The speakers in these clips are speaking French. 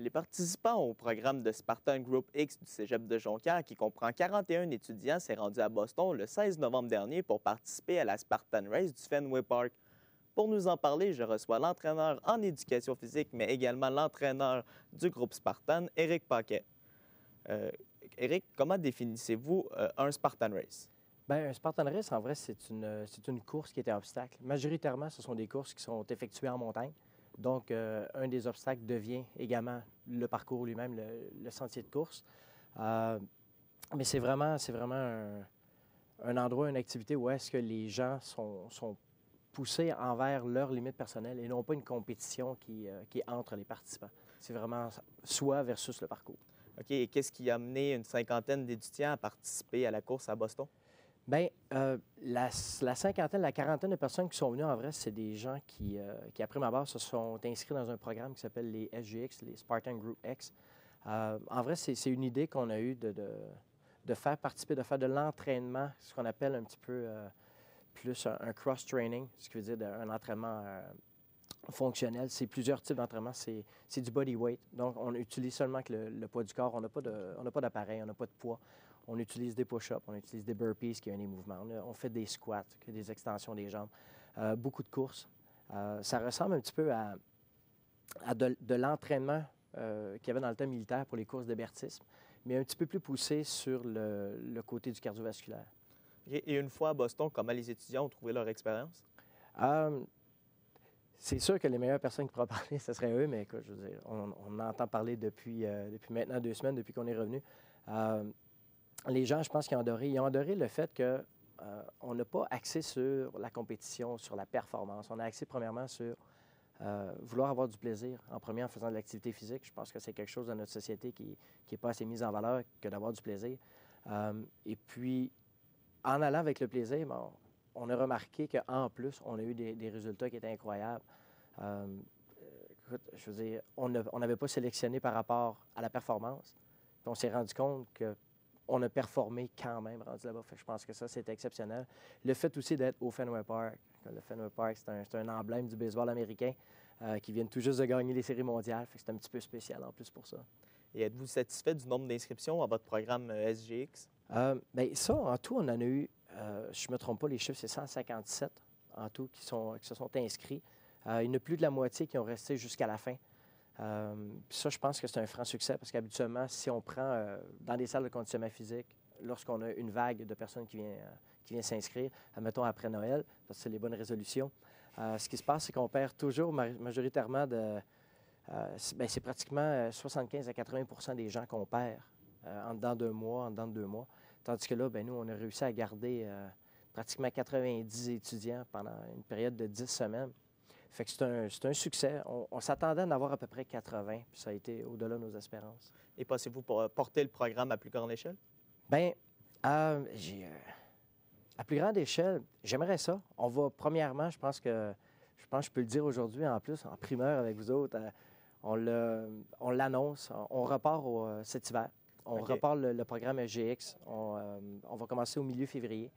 Les participants au programme de Spartan Group X du Cégep de Jonquière, qui comprend 41 étudiants, s'est rendu à Boston le 16 novembre dernier pour participer à la Spartan Race du Fenway Park. Pour nous en parler, je reçois l'entraîneur en éducation physique, mais également l'entraîneur du groupe Spartan, Éric Paquet. Éric, comment définissez-vous un Spartan Race? Bien, un Spartan Race, en vrai, c'est une course qui est un obstacle. Majoritairement, ce sont des courses qui sont effectuées en montagne. Donc, un des obstacles devient également le parcours lui-même, le sentier de course. Mais c'est vraiment un endroit, une activité où est-ce que les gens sont poussés envers leurs limites personnelles et non pas une compétition qui est entre les participants. C'est vraiment soi versus le parcours. OK, et qu'est-ce qui a amené une cinquantaine d'étudiants à participer à la course à Boston? Bien, la cinquantaine, la quarantaine de personnes qui sont venues, en vrai, c'est des gens qui, après ma base, se sont inscrits dans un programme qui s'appelle les SGX, les Spartan Group X. En vrai, c'est une idée qu'on a eue de faire participer, de faire de l'entraînement, ce qu'on appelle un petit peu plus un cross-training, ce qui veut dire un entraînement fonctionnel. C'est plusieurs types d'entraînement. C'est du body weight. Donc, on utilise seulement que le poids du corps. On n'a pas d'appareil, on n'a pas de poids. On utilise des push-ups, on utilise des burpees, qui est un des mouvements. On fait des squats, des extensions des jambes. Beaucoup de courses. Ça ressemble un petit peu à de l'entraînement qu'il y avait dans le temps militaire pour les courses d'hébertisme, mais un petit peu plus poussé sur le côté du cardiovasculaire. Et une fois à Boston, comment les étudiants ont trouvé leur expérience? C'est sûr que les meilleures personnes qui pourraient parler, ce serait eux, mais écoute, je veux dire, on entend parler depuis maintenant 2 semaines, depuis qu'on est revenu. Les gens, je pense qu'ils ont adoré. Ils ont adoré le fait qu'on n'a pas axé sur la compétition, sur la performance. On a axé premièrement sur vouloir avoir du plaisir, en premier en faisant de l'activité physique. Je pense que c'est quelque chose dans notre société qui n'est pas assez mis en valeur que d'avoir du plaisir. Et puis, en allant avec le plaisir, bon, on a remarqué qu'en plus, on a eu des résultats qui étaient incroyables. Écoute, je veux dire, on n'avait pas sélectionné par rapport à la performance. Puis on s'est rendu compte qu'on a performé quand même rendu là-bas. Fait que je pense que ça, c'était exceptionnel. Le fait aussi d'être au Fenway Park. Le Fenway Park, c'est un emblème du baseball américain qui vient tout juste de gagner les séries mondiales. Fait que c'est un petit peu spécial en plus pour ça. Et êtes-vous satisfait du nombre d'inscriptions à votre programme SGX? Bien, ça, en tout, on en a eu, je ne me trompe pas, les chiffres, c'est 157 en tout qui se sont inscrits. Il y en a plus de la moitié qui ont resté jusqu'à la fin. Puis ça, je pense que c'est un franc succès parce qu'habituellement, si on prend dans des salles de conditionnement physique, lorsqu'on a une vague de personnes qui vient s'inscrire, admettons après Noël, parce que c'est les bonnes résolutions, ce qui se passe, c'est qu'on perd toujours majoritairement c'est pratiquement 75 à 80 des gens qu'on perd en dedans d'un mois, en dedans de 2 mois. Tandis que là, bien, nous, on a réussi à garder pratiquement 90 étudiants pendant une période de 10 semaines. Fait que c'est un succès. On s'attendait à en avoir à peu près 80, puis ça a été au-delà de nos espérances. Et pensez-vous pour porter le programme à plus grande échelle? Bien, à plus grande échelle, j'aimerais ça. On va, premièrement, je pense que je peux le dire aujourd'hui, en plus, en primeur avec vous autres, on l'annonce. On repart cet hiver. On repart le programme SGX. On va commencer au milieu février.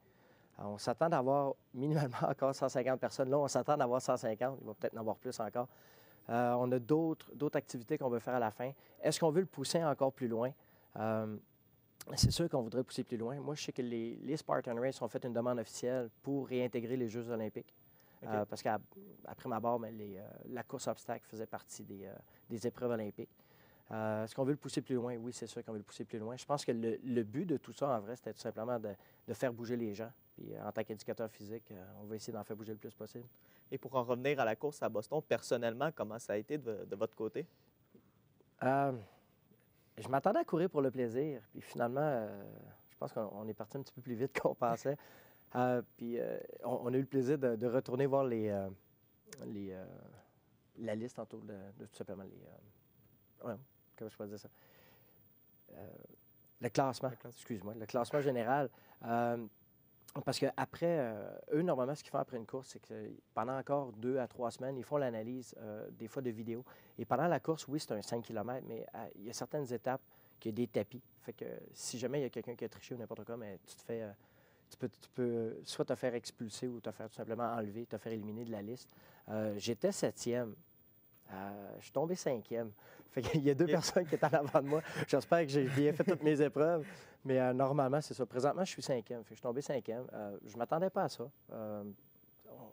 On s'attend d'avoir minimalement encore 150 personnes. Là, on s'attend d'avoir 150. Il va peut-être en avoir plus encore. On a d'autres activités qu'on veut faire à la fin. Est-ce qu'on veut le pousser encore plus loin? C'est sûr qu'on voudrait pousser plus loin. Moi, je sais que les Spartan Race ont fait une demande officielle pour réintégrer les Jeux olympiques. Parce qu'après ma barre, la course obstacle faisait partie des épreuves olympiques. Est-ce qu'on veut le pousser plus loin? Oui, c'est sûr qu'on veut le pousser plus loin. Je pense que le but de tout ça, en vrai, c'était tout simplement de faire bouger les gens. Puis en tant qu'éducateur physique, on va essayer d'en faire bouger le plus possible. Et pour en revenir à la course à Boston, personnellement, comment ça a été de votre côté? Je m'attendais à courir pour le plaisir. Puis finalement, je pense qu'on est parti un petit peu plus vite qu'on pensait. Puis on a eu le plaisir de retourner voir la liste autour de tout simplement comment je peux dire ça? Le classement, excuse-moi, le classement général. Parce qu'après, eux, normalement, ce qu'ils font après une course, c'est que pendant encore 2 à 3 semaines, ils font l'analyse des fois de vidéos. Et pendant la course, oui, c'est un 5 km, mais il y a certaines étapes qu'il y a des tapis. Fait que si jamais il y a quelqu'un qui a triché ou n'importe quoi, mais tu peux soit te faire expulser ou te faire tout simplement enlever, te faire éliminer de la liste. J'étais 7e. Je suis tombé 5e. Fait qu'il y a 2 personnes qui étaient en avant de moi. J'espère que j'ai bien fait toutes mes épreuves. Mais normalement, c'est ça. Présentement, je suis 5e. Fait que je suis tombé 5e. Je ne m'attendais pas à ça.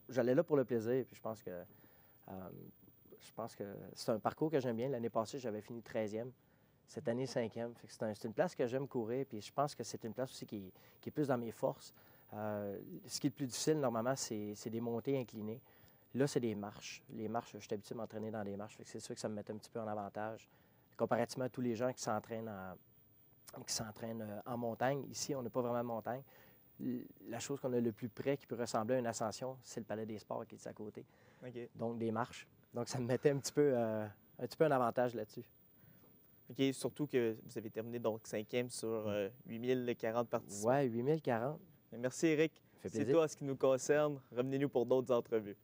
J'allais là pour le plaisir. Puis je pense que c'est un parcours que j'aime bien. L'année passée, j'avais fini 13e. Cette année, 5e. Fait que c'est une place que j'aime courir. Puis je pense que c'est une place aussi qui est plus dans mes forces. Ce qui est le plus difficile, normalement, c'est des montées inclinées. Là, c'est des marches. Les marches, je suis habitué de m'entraîner dans des marches. Fait que c'est sûr que ça me met un petit peu en avantage. Comparativement à tous les gens qui s'entraînent en montagne. Ici, on n'a pas vraiment de montagne. La chose qu'on a le plus près qui peut ressembler à une ascension, c'est le Palais des Sports qui est à côté. OK. Donc, des marches. Donc, ça me mettait un petit peu un avantage là-dessus. OK, surtout que vous avez terminé donc 5e sur 8040 participants. Ouais, 8040. Merci, Éric. Ça fait C'est plaisir. tout en ce qui nous concerne. Revenez-nous pour d'autres entrevues.